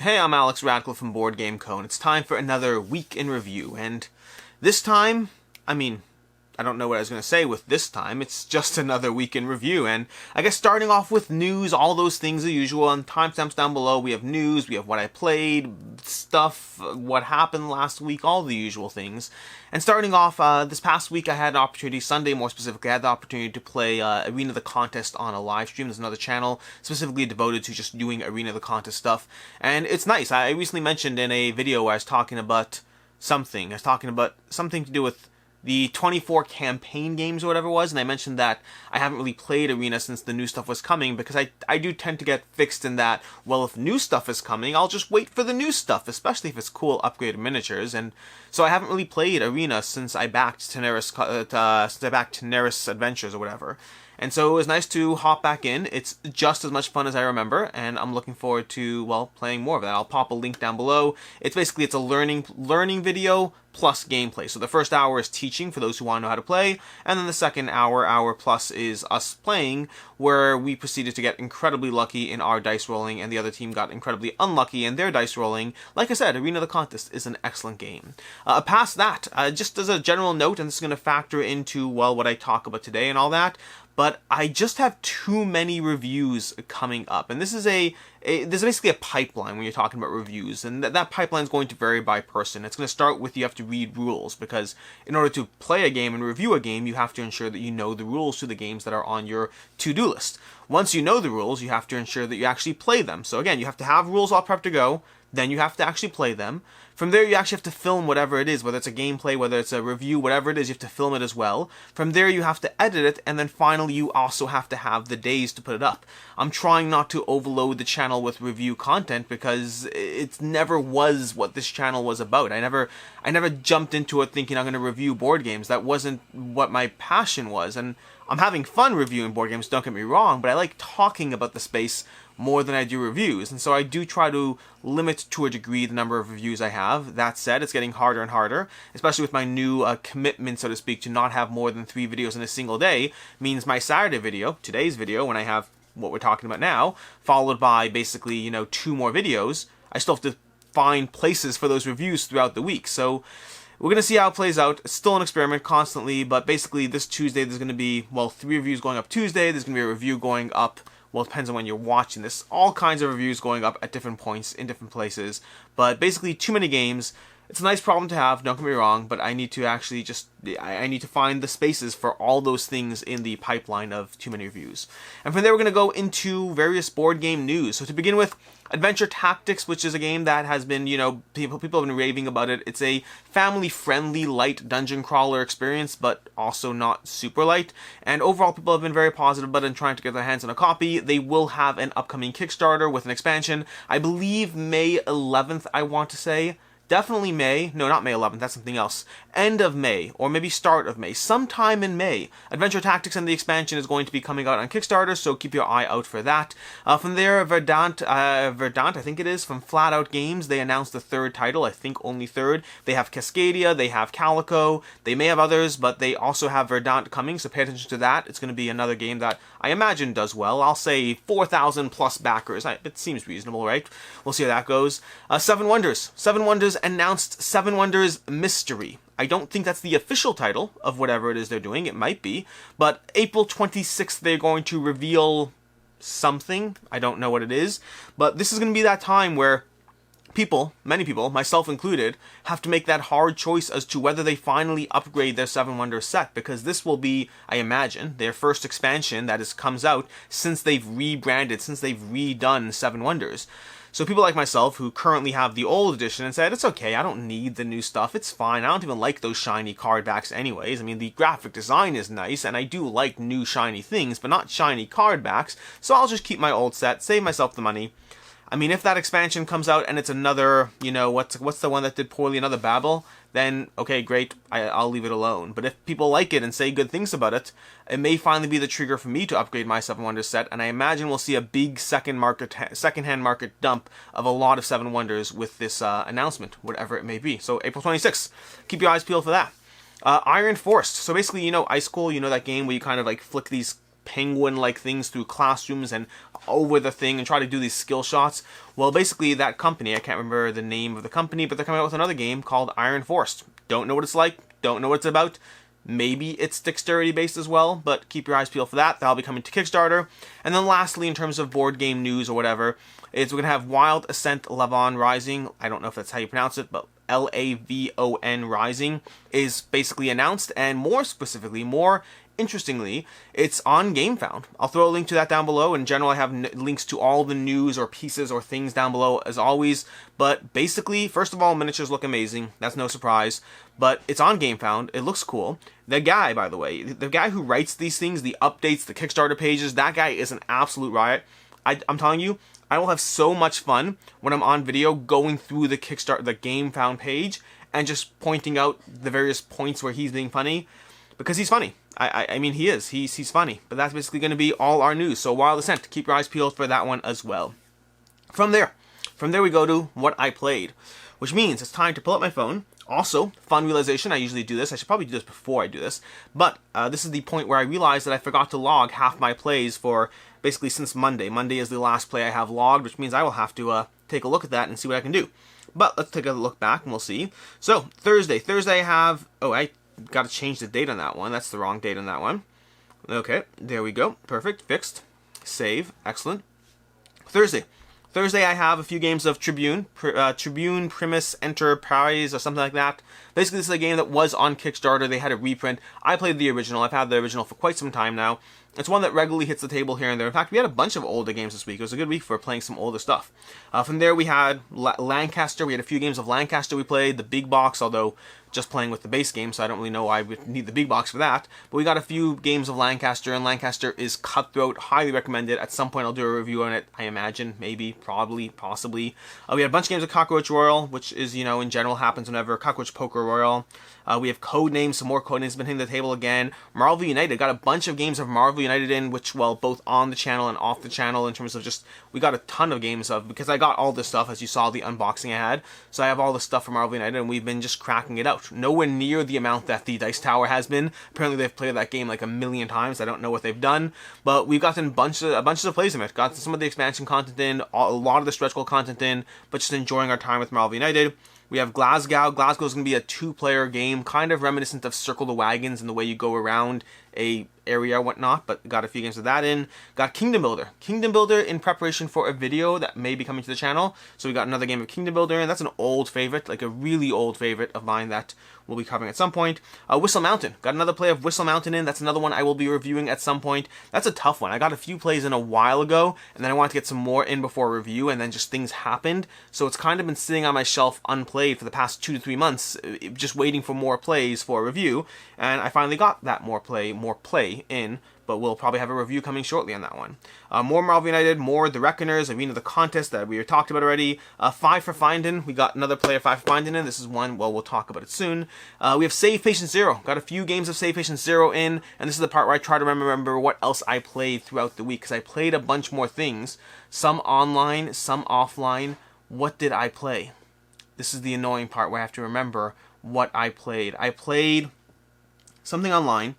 Hey, I'm Alex Radcliffe from BoardGameCo, and it's time for another week in review. And this time, I don't know what I was going to say with this time. It's just another week in review. And I guess starting off with news, all those things as usual, and timestamps down below. We have news, we have what I played, stuff, what happened last week, all the usual things. And starting off, this past week I had an opportunity, Sunday more specifically, I had the opportunity to play Arena the Contest on a live stream. There's another channel specifically devoted to just doing Arena the Contest stuff. And it's nice. I recently mentioned in a video where I was talking about something. I was talking about something to do with the 24 campaign games or whatever it was, and I mentioned that I haven't really played Arena since the new stuff was coming, because I do tend to get fixed in that, well, if new stuff is coming, I'll just wait for the new stuff, especially if it's cool upgraded miniatures. And so I haven't really played Arena since I backed Teneris Adventures or whatever. And so it was nice to hop back in. It's just as much fun as I remember, and I'm looking forward to, well, playing more of that. I'll pop a link down below. It's a learning video plus gameplay. So the first hour is teaching for those who want to know how to play, and then the second hour plus is us playing, where we proceeded to get incredibly lucky in our dice rolling, and the other team got incredibly unlucky in their dice rolling. Like I said, Arena the Contest is an excellent game. Past that, just as a general note, and this is going to factor into, well, what I talk about today and all that, but I just have too many reviews coming up. And this is there's basically a pipeline when you're talking about reviews, and that pipeline is going to vary by person. It's going to start with you have to read rules, because in order to play a game and review a game, you have to ensure that you know the rules to the games that are on your to-do list. Once you know the rules, you have to ensure that you actually play them. So again, you have to have rules all prepped to go, then you have to actually play them. From there, you actually have to film whatever it is, whether it's a gameplay, whether it's a review, whatever it is, you have to film it as well. From there, you have to edit it, and then finally, you also have to have the days to put it up. I'm trying not to overload the channel with review content, because it never was what this channel was about. I never jumped into it thinking I'm going to review board games. That wasn't what my passion was, and I'm having fun reviewing board games, don't get me wrong, but I like talking about the space more than I do reviews, and so I do try to limit to a degree the number of reviews I have. That said, it's getting harder and harder, especially with my new commitment, so to speak, to not have more than 3 videos in a single day. Means my Saturday video, today's video, when I have what we're talking about now, followed by basically, 2 more videos, I still have to find places for those reviews throughout the week. So we're going to see how it plays out. It's still an experiment constantly, but basically this Tuesday there's going to be, well, 3 reviews going up Tuesday. There's going to be a review going up, well, it depends on when you're watching this. All kinds of reviews going up at different points in different places. But basically, too many games. It's a nice problem to have, don't get me wrong, but I need to actually I need to find the spaces for all those things in the pipeline of too many reviews. And from there, we're going to go into various board game news. So to begin with, Adventure Tactics, which is a game that has been, people have been raving about it. It's a family-friendly, light dungeon crawler experience, but also not super light. And overall, people have been very positive about it and trying to get their hands on a copy. They will have an upcoming Kickstarter with an expansion. I believe May 11th, I want to say. Definitely May. No, not May 11th. That's something else. End of May, or maybe start of May. Sometime in May. Adventure Tactics and the expansion is going to be coming out on Kickstarter, so keep your eye out for that. From there, Verdant, I think it is, from Flat Out Games, they announced the 3rd title. I think only 3rd. They have Cascadia, they have Calico, they may have others, but they also have Verdant coming, so pay attention to that. It's going to be another game that I imagine does well. I'll say 4,000 plus backers. It seems reasonable, right? We'll see how that goes. Seven Wonders. Seven Wonders announced Seven Wonders Mystery. I don't think that's the official title of whatever it is they're doing. It might be. But April 26th, they're going to reveal something. I don't know what it is. But this is going to be that time where many people, myself included, have to make that hard choice as to whether they finally upgrade their Seven Wonders set, because this will be, I imagine, their first expansion that comes out since they've rebranded, since they've redone Seven Wonders. So people like myself who currently have the old edition and said, it's okay, I don't need the new stuff, it's fine, I don't even like those shiny card backs anyways. I mean, the graphic design is nice, and I do like new shiny things, but not shiny card backs, so I'll just keep my old set, save myself the money. I mean, if that expansion comes out and it's another, what's the one that did poorly, another Babel, then, okay, great, I'll leave it alone. But if people like it and say good things about it, it may finally be the trigger for me to upgrade my Seven Wonders set, and I imagine we'll see a big second-hand market dump of a lot of Seven Wonders with this announcement, whatever it may be. So, April 26th, keep your eyes peeled for that. Iron Force. So basically, Ice Cool, that game where you kind of like flick these penguin-like things through classrooms and over the thing and try to do these skill shots. Well, basically that company, I can't remember the name of the company, but they're coming out with another game called Iron Force. Don't know what it's like, don't know what it's about. Maybe it's dexterity based as well, but keep your eyes peeled for that. That'll be coming to Kickstarter. And then lastly, in terms of board game news or whatever, is we're going to have Wild Assent Lavon Rising. I don't know if that's how you pronounce it, but Lavon Rising is basically announced, and more specifically, more interestingly, it's on GameFound. I'll throw a link to that down below. In general, I have links to all the news or pieces or things down below as always. But basically, first of all, miniatures look amazing. That's no surprise. But it's on GameFound. It looks cool. The guy, by the way, the guy who writes these things, the updates, the Kickstarter pages, that guy is an absolute riot. I'm telling you, I will have so much fun when I'm on video going through the GameFound page and just pointing out the various points where he's being funny, because he's funny. I mean, he is. He's funny. But that's basically going to be all our news. So Wild Assent, keep your eyes peeled for that one as well. From there we go to what I played, which means it's time to pull up my phone. Also, fun realization, I usually do this. I should probably do this before I do this. But this is the point where I realized that I forgot to log half my plays for basically since Monday. Monday is the last play I have logged, which means I will have to take a look at that and see what I can do. But let's take a look back and we'll see. So, Thursday I have... Oh, I got to change the date on that one. That's the wrong date on that one. Okay, there we go. Perfect. Fixed. Save. Excellent. Thursday I have a few games of Tribune Primus Enterprise or something like that. Basically, this is a game that was on Kickstarter. They had a reprint. I played the original. I've had the original for quite some time now. It's one that regularly hits the table here and there. In fact, we had a bunch of older games this week. It was a good week for playing some older stuff. From there, we had Lancaster. We had a few games of Lancaster we played. The big box, although just playing with the base game, so I don't really know why we need the big box for that. But we got a few games of Lancaster, and Lancaster is cutthroat. Highly recommended. At some point, I'll do a review on it, I imagine. Maybe, probably, possibly. We had a bunch of games of Cockroach Royal, which is, you know, in general happens whenever. Cockroach Poker Royal. We have Codenames, some more Codenames been hitting the table again. Marvel United, got a bunch of games of Marvel United in, which, well, both on the channel and off the channel in terms of just, we got a ton of games of, because I got all this stuff, as you saw the unboxing I had. So I have all the stuff from Marvel United, and we've been just cracking it out. Nowhere near the amount that the Dice Tower has been. Apparently they've played that game like a million times. I don't know what they've done, but we've gotten a bunch of plays of it. Got some of the expansion content in, a lot of the stretch goal content in, but just enjoying our time with Marvel United. We have Glasgow. Glasgow is going to be a 2-player game, kind of reminiscent of Circle the Wagons in the way you go around a area and whatnot, but got a few games of that in. Got Kingdom Builder. Kingdom Builder in preparation for a video that may be coming to the channel. So we got another game of Kingdom Builder, and that's an old favorite, like a really old favorite of mine that we'll be covering at some point. Whistle Mountain. Got another play of Whistle Mountain in. That's another one I will be reviewing at some point. That's a tough one. I got a few plays in a while ago, and then I wanted to get some more in before review, and then just things happened. So it's kind of been sitting on my shelf unplayed for the past 2 to 3 months, just waiting for more plays for a review, and I finally got that more play in, but we'll probably have a review coming shortly on that one. More Marvel United, more The Reckoners, Arena the Contest that we talked about already. 5 for Findin', we got another player 5 for Findin' in. This is one, well, we'll talk about it soon. We have Save Patient Zero, got a few games of Save Patient Zero in, and this is the part where I try to remember what else I played throughout the week, because I played a bunch more things, some online, some offline. What did I play? This is the annoying part where I have to remember what I played. I played something online.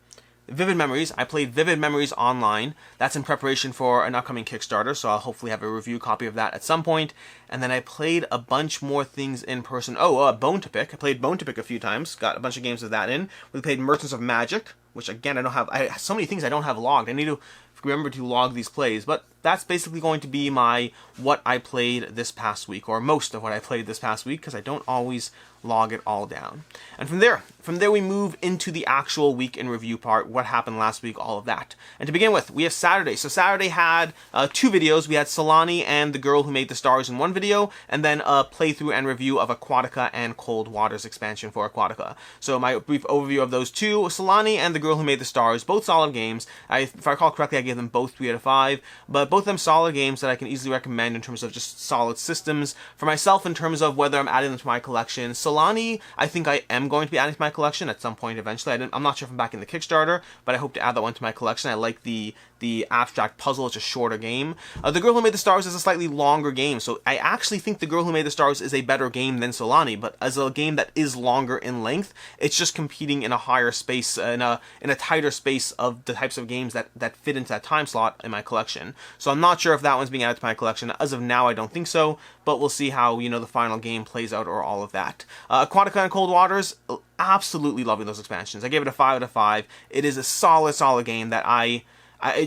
Vivid Memories. I played Vivid Memories online. That's in preparation for an upcoming Kickstarter, so I'll hopefully have a review copy of that at some point. And then I played a bunch more things in person. Bone to Pick. I played Bone to Pick a few times. Got a bunch of games of that in. We played Merchants of Magic, which again, so many things I don't have logged. I need to remember to log these plays, but that's basically going to be my what I played this past week, or most of what I played this past week, because I don't always log it all down. And from there we move into the actual week in review part, what happened last week, all of that. And to begin with, we have Saturday. So Saturday had 2 videos. We had Solani and the Girl Who Made the Stars in one video, and then a playthrough and review of Aquatica and Cold Waters expansion for Aquatica. So my brief overview of those two, Solani and the Girl Who Made the Stars, both solid games. If I recall correctly, I gave them both 3 out of 5, but both of them solid games that I can easily recommend in terms of just solid systems. For myself, in terms of whether I'm adding them to my collection, Solani, I think I am going to be adding to my collection at some point eventually. I'm not sure if I'm back in the Kickstarter, but I hope to add that one to my collection. I like the abstract puzzle. It's a shorter game. The Girl Who Made the Stars is a slightly longer game, so I actually think The Girl Who Made the Stars is a better game than Solani, but as a game that is longer in length, it's just competing in a higher space, in a tighter space of the types of games that fit into that time slot in my collection. So I'm not sure if that one's being added to my collection. As of now, I don't think so, but we'll see how, the final game plays out or all of that. Aquatica and Cold Waters, absolutely loving those expansions. I gave it a 5 out of 5. It is a solid game that I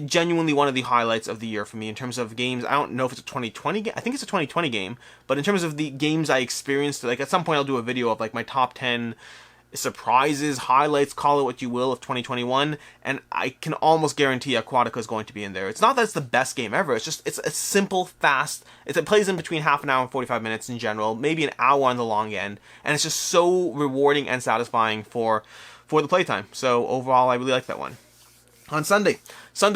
genuinely one of the highlights of the year for me in terms of games. I don't know if it's a 2020 game. I think it's a 2020 game, but in terms of the games I experienced, like at some point I'll do a video of like my top 10 surprises, highlights, call it what you will, of 2021, and I can almost guarantee Aquatica is going to be in there. It's not that it's the best game ever, it's just, it's a simple, fast, it plays in between half an hour and 45 minutes in general, maybe an hour on the long end, and it's just so rewarding and satisfying for the playtime. So overall, I really like that one. On Sunday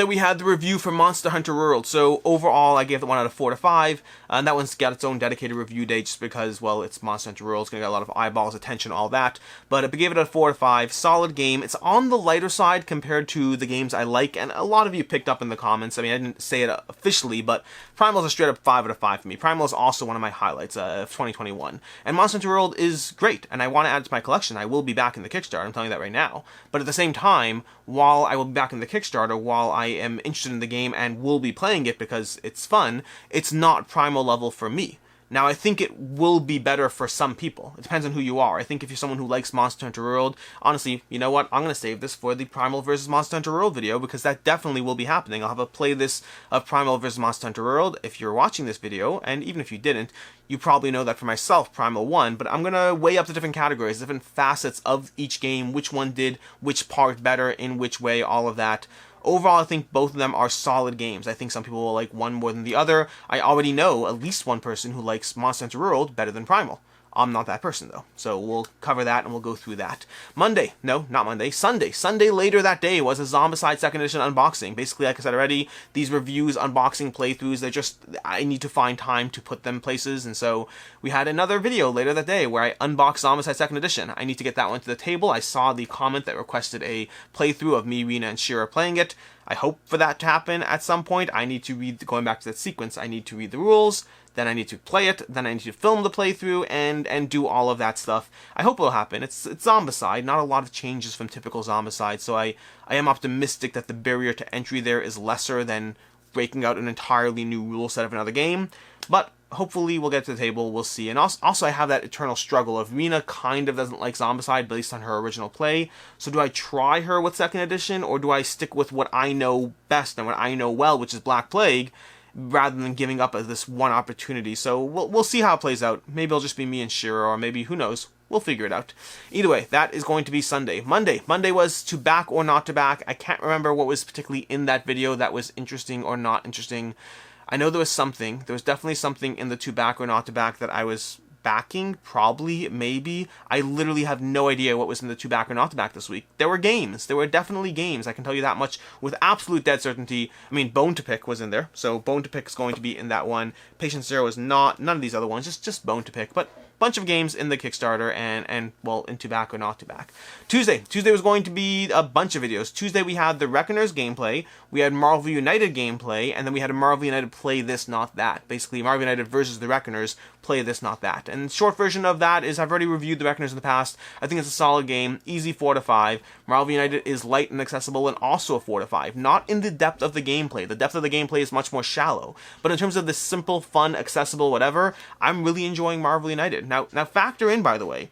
we had the review for Monster Hunter World. So overall, I gave that one out of 4 to 5. And that one's got its own dedicated review day just because, well, it's Monster Hunter World. It's going to get a lot of eyeballs, attention, all that. But I gave it a 4 to 5. Solid game. It's on the lighter side compared to the games I like. And a lot of you picked up in the comments. I mean, I didn't say it officially, but Primal's a straight up 5 out of 5 for me. Primal is also one of my highlights of 2021. And Monster Hunter World is great. And I want to add it to my collection. I will be back in the Kickstarter. I'm telling you that right now. But at the same time, while I will be back in the Kickstarter, while I am interested in the game and will be playing it because it's fun, it's not Primal level for me. Now, I think it will be better for some people. It depends on who you are. I think if you're someone who likes Monster Hunter World, honestly, you know what? I'm going to save this for the Primal vs. Monster Hunter World video because that definitely will be happening. I'll have a playlist of Primal vs. Monster Hunter World if you're watching this video, and even if you didn't, you probably know that for myself, Primal won, but I'm going to weigh up the different categories, different facets of each game, which one did which part better, in which way, all of that. Overall, I think both of them are solid games. I think some people will like one more than the other. I already know at least one person who likes Monster Hunter World better than Primal. I'm not that person, though. So we'll cover that and we'll go through that. Monday. No, not Monday. Sunday. Sunday later that day was a Zombicide 2nd Edition unboxing. Basically, like I said already, these reviews, unboxing playthroughs, they're just, I need to find time to put them places. And so we had another video later that day where I unboxed Zombicide 2nd Edition. I need to get that one to the table. I saw the comment that requested a playthrough of me, Rena, and Shira playing it. I hope for that to happen at some point. I need to read, going back to that sequence, I need to read the rules, then I need to play it, then I need to film the playthrough, and do all of that stuff. I hope it'll happen. It's Zombicide, not a lot of changes from typical Zombicide, so I am optimistic that the barrier to entry there is lesser than breaking out an entirely new rule set of another game, but hopefully we'll get to the table, we'll see. And also I have that eternal struggle of Rena kind of doesn't like Zombicide based on her original play, so do I try her with 2nd edition, or do I stick with what I know best and what I know well, which is Black Plague, rather than giving up this one opportunity? So we'll see how it plays out. Maybe it'll just be me and Shira, or maybe, who knows, we'll figure it out. Either way, that is going to be Sunday. Monday was to back or not to back. I can't remember what was particularly in that video that was interesting or not interesting. I know there was something. There was definitely something in the to back or not to back that I was backing, probably, maybe. I literally have no idea what was in the to back or not to back this week. There were games. There were definitely games. I can tell you that much with absolute dead certainty. I mean, Bone to Pick was in there, so Bone to Pick is going to be in that one. Patient Zero is not. None of these other ones. Just Bone to Pick, but bunch of games in the Kickstarter and well, in to back or not to back. Tuesday was going to be a bunch of videos. Tuesday we had the Reckoners gameplay, we had Marvel United gameplay, and then we had a Marvel United Play This Not That. Basically, Marvel United versus the Reckoners, Play This Not That. And short version of that is, I've already reviewed the Reckoners in the past. I think it's a solid game, easy 4 to 5. Marvel United is light and accessible and also a 4 to 5. Not in the depth of the gameplay. The depth of the gameplay is much more shallow. But in terms of the simple, fun, accessible, whatever, I'm really enjoying Marvel United. Now factor in, by the way,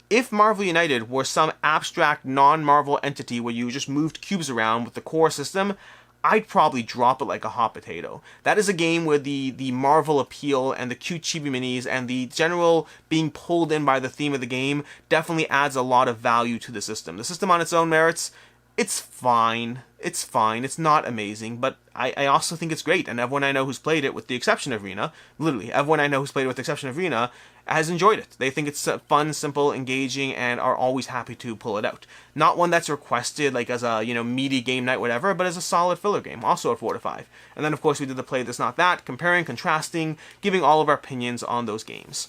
if Marvel United were some abstract non-Marvel entity where you just moved cubes around with the core system, I'd probably drop it like a hot potato. That is a game where the Marvel appeal and the cute chibi minis and the general being pulled in by the theme of the game definitely adds a lot of value to the system. The system on its own merits, it's fine. It's fine. It's not amazing, but I also think it's great. And everyone I know who's played it, with the exception of Rena, literally everyone I know who's played it with the exception of Rena, has enjoyed it. They think it's fun, simple, engaging, and are always happy to pull it out. Not one that's requested, like as a, you know, meaty game night, whatever, but as a solid filler game, also at 4 to 5. And then, of course, we did the Play This Not That, comparing, contrasting, giving all of our opinions on those games.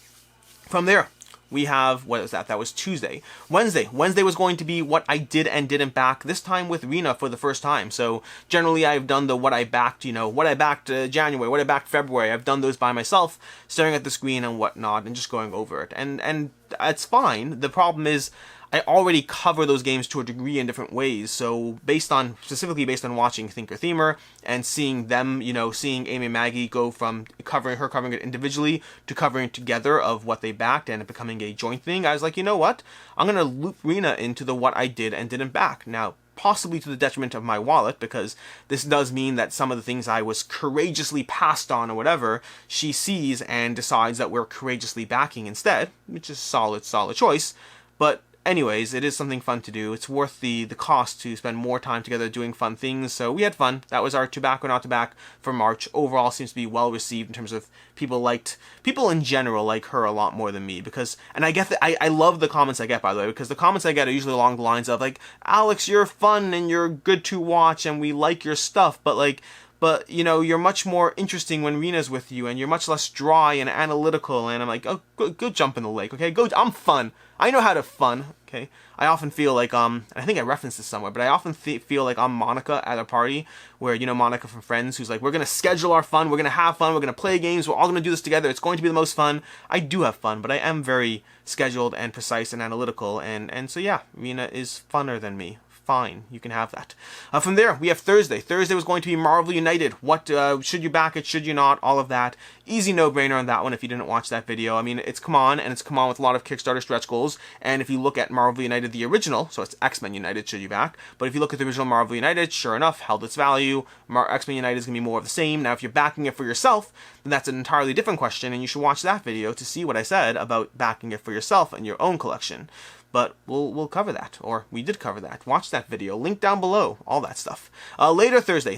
From there, we have, what was that? That was Tuesday. Wednesday was going to be what I did and didn't back, this time with Rena for the first time. So generally I've done the what I backed, you know, what I backed January, what I backed February. I've done those by myself, staring at the screen and whatnot, and just going over it. And it's fine. The problem is, I already cover those games to a degree in different ways, so specifically based on watching Thinker Themer and seeing them, you know, seeing Amy and Maggie go from covering it individually to covering together of what they backed and it becoming a joint thing, I was like, you know what, I'm going to loop Rena into the what I did and didn't back. Now, possibly to the detriment of my wallet, because this does mean that some of the things I was courageously passed on or whatever, she sees and decides that we're courageously backing instead, which is solid choice, but anyways, it is something fun to do. It's worth the cost to spend more time together doing fun things. So we had fun. That was our to back or not to back for March. Overall, seems to be well received in terms of people in general like her a lot more than me, because, and I get that, I love the comments I get, by the way, because the comments I get are usually along the lines of like, Alex, you're fun and you're good to watch and we like your stuff, but you know, you're much more interesting when Rena's with you, and you're much less dry and analytical. And I'm like, oh, go jump in the lake, okay? I'm fun. I know how to fun, okay? I often feel like, I think I referenced this somewhere, but I often feel like I'm Monica at a party, where, you know, Monica from Friends, who's like, we're gonna schedule our fun, we're gonna have fun, we're gonna play games, we're all gonna do this together, it's going to be the most fun. I do have fun, but I am very scheduled and precise and analytical, and so yeah, Rena is funner than me. Fine, you can have that. From there, we have Thursday. Thursday was going to be Marvel United. What, should you back it, should you not, all of that. Easy no-brainer on that one if you didn't watch that video. I mean, it's come on, and it's come on with a lot of Kickstarter stretch goals, and if you look at Marvel United, the original, so it's X-Men United, should you back, but if you look at the original Marvel United, sure enough, held its value. X-Men United is going to be more of the same. Now, if you're backing it for yourself, then that's an entirely different question, and you should watch that video to see what I said about backing it for yourself and your own collection. But we'll cover that, or we did cover that. Watch that video, link down below, all that stuff. Later Thursday,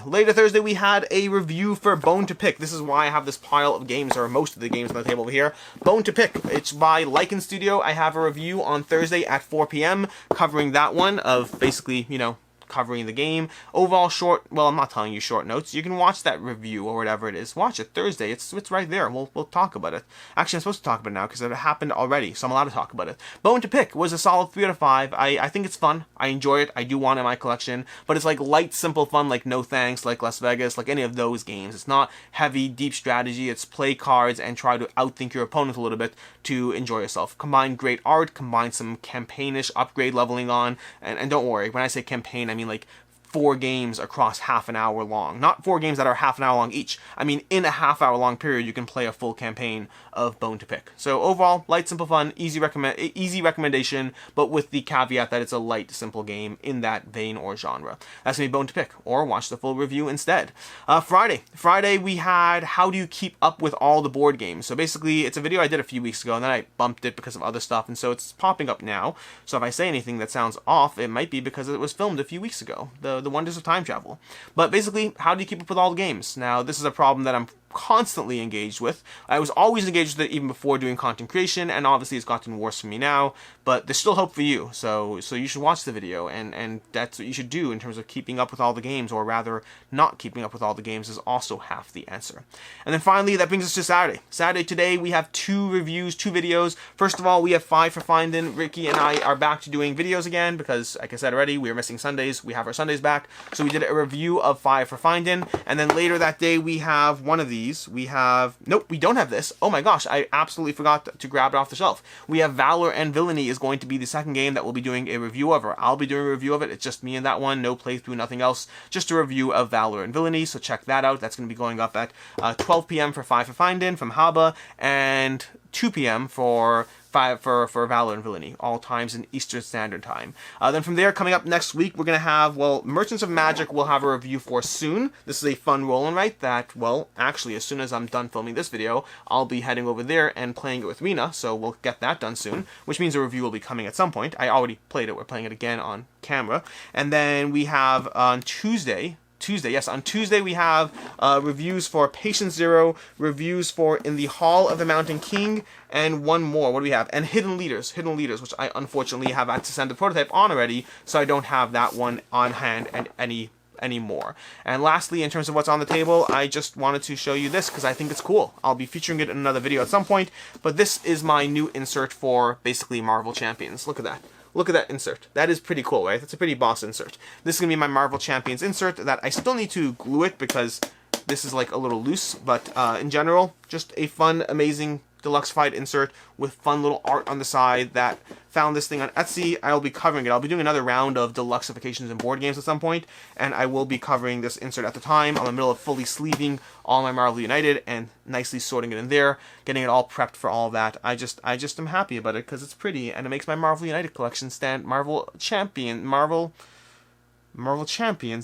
we had a review for Bone to Pick. This is why I have this pile of games, or most of the games on the table over here. Bone to Pick, it's by Lycan Studio. I have a review on Thursday at 4 p.m. covering that one, of basically, you know, covering the game. Overall short, well, I'm not telling you short notes. You can watch that review or whatever it is. Watch it Thursday. It's right there. We'll talk about it. Actually, I'm supposed to talk about it now because it happened already, so I'm allowed to talk about it. Bone to Pick was a solid 3 out of 5. I think it's fun. I enjoy it. I do want it in my collection, but it's like light, simple fun, like No Thanks, like Las Vegas, like any of those games. It's not heavy, deep strategy. It's play cards and try to outthink your opponent a little bit to enjoy yourself. Combine great art, combine some campaignish upgrade leveling on, and don't worry, when I say campaign, I mean like 4 games across half an hour long. Not 4 games that are half an hour long each. I mean, in a half-hour long period, you can play a full campaign of Bone to Pick. So overall, light, simple fun, easy recommendation, but with the caveat that it's a light, simple game in that vein or genre. That's gonna be Bone to Pick, or watch the full review instead. Friday we had How Do You Keep Up With All the Board Games. So basically, it's a video I did a few weeks ago, and then I bumped it because of other stuff, and so it's popping up now. So if I say anything that sounds off, it might be because it was filmed a few weeks ago. The wonders of time travel. But basically, how do you keep up with all the games? Now, this is a problem that I'm constantly engaged with. I was always engaged with it even before doing content creation, and obviously it's gotten worse for me now, but there's still hope for you, so you should watch the video, and that's what you should do in terms of keeping up with all the games, or rather, not keeping up with all the games is also half the answer. And then finally, that brings us to Saturday. Saturday today, we have 2 reviews, 2 videos. First of all, we have 5 for Findin'. Ricky and I are back to doing videos again, because, like I said already, we were missing Sundays. We have our Sundays back, so we did a review of 5 for Findin', and then later that day, we have one of these. We have, nope, we don't have this. Oh my gosh, I absolutely forgot to grab it off the shelf. We have Valor and Villainy is going to be the second game that we'll be doing a review of, or I'll be doing a review of it. It's just me and that one, no playthrough, nothing else, just a review of Valor and Villainy, so check that out. That's going to be going up at 12 p.m. for 5 for Findin' from Haba, and 2 p.m. for for Valor and Villainy, all times in Eastern Standard Time. Then from there, coming up next week, we're going to have, well, Merchants of Magic we'll have a review for soon. This is a fun roll and write that, well, actually, as soon as I'm done filming this video, I'll be heading over there and playing it with Rena, so we'll get that done soon, which means a review will be coming at some point. I already played it. We're playing it again on camera. And then we have on Tuesday, we have reviews for Patient Zero, reviews for In the Hall of the Mountain King, and one more. What do we have? And Hidden Leaders, which I unfortunately have had to send the prototype on already, so I don't have that one on hand and anymore. And lastly, in terms of what's on the table, I just wanted to show you this because I think it's cool. I'll be featuring it in another video at some point, but this is my new insert for basically Marvel Champions. Look at that. Look at that insert. That is pretty cool, right? That's a pretty boss insert. This is going to be my Marvel Champions insert that I still need to glue it because this is like a little loose, but in general, just a fun, amazing deluxified insert with fun little art on the side that found this thing on Etsy. I'll be covering it. I'll be doing another round of deluxifications in board games at some point, and I will be covering this insert at the time. I'm in the middle of fully sleeving all my Marvel United and nicely sorting it in there, getting it all prepped for all of that. I just am happy about it because it's pretty and it makes my Marvel United collection stand. Marvel Champions,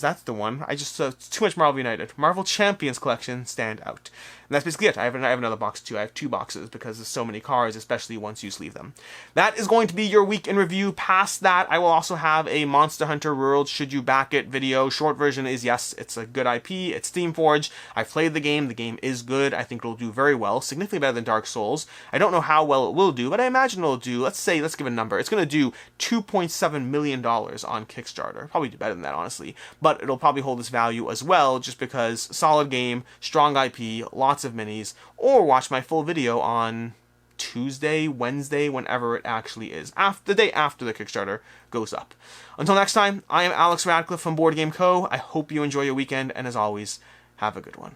that's the one. It's too much Marvel United. Marvel Champions collection stand out. And that's basically it. I have another box too. I have 2 boxes because there's so many cards, especially once you sleeve them. That is going to be your week in review. Past that, I will also have a Monster Hunter World Should You Back It video. Short version is, yes, it's a good IP. It's Steamforged. I've played the game. The game is good. I think it'll do very well. Significantly better than Dark Souls. I don't know how well it will do, but I imagine it'll do, let's give a number. It's going to do $2.7 million on Kickstarter. Probably do better than that, honestly. But it'll probably hold its value as well, just because solid game, strong IP, lots of minis, or watch my full video on Tuesday, Wednesday, whenever it actually is, the day after the Kickstarter goes up. Until next time, I am Alex Radcliffe from BoardGameCo. I hope you enjoy your weekend, and as always, have a good one.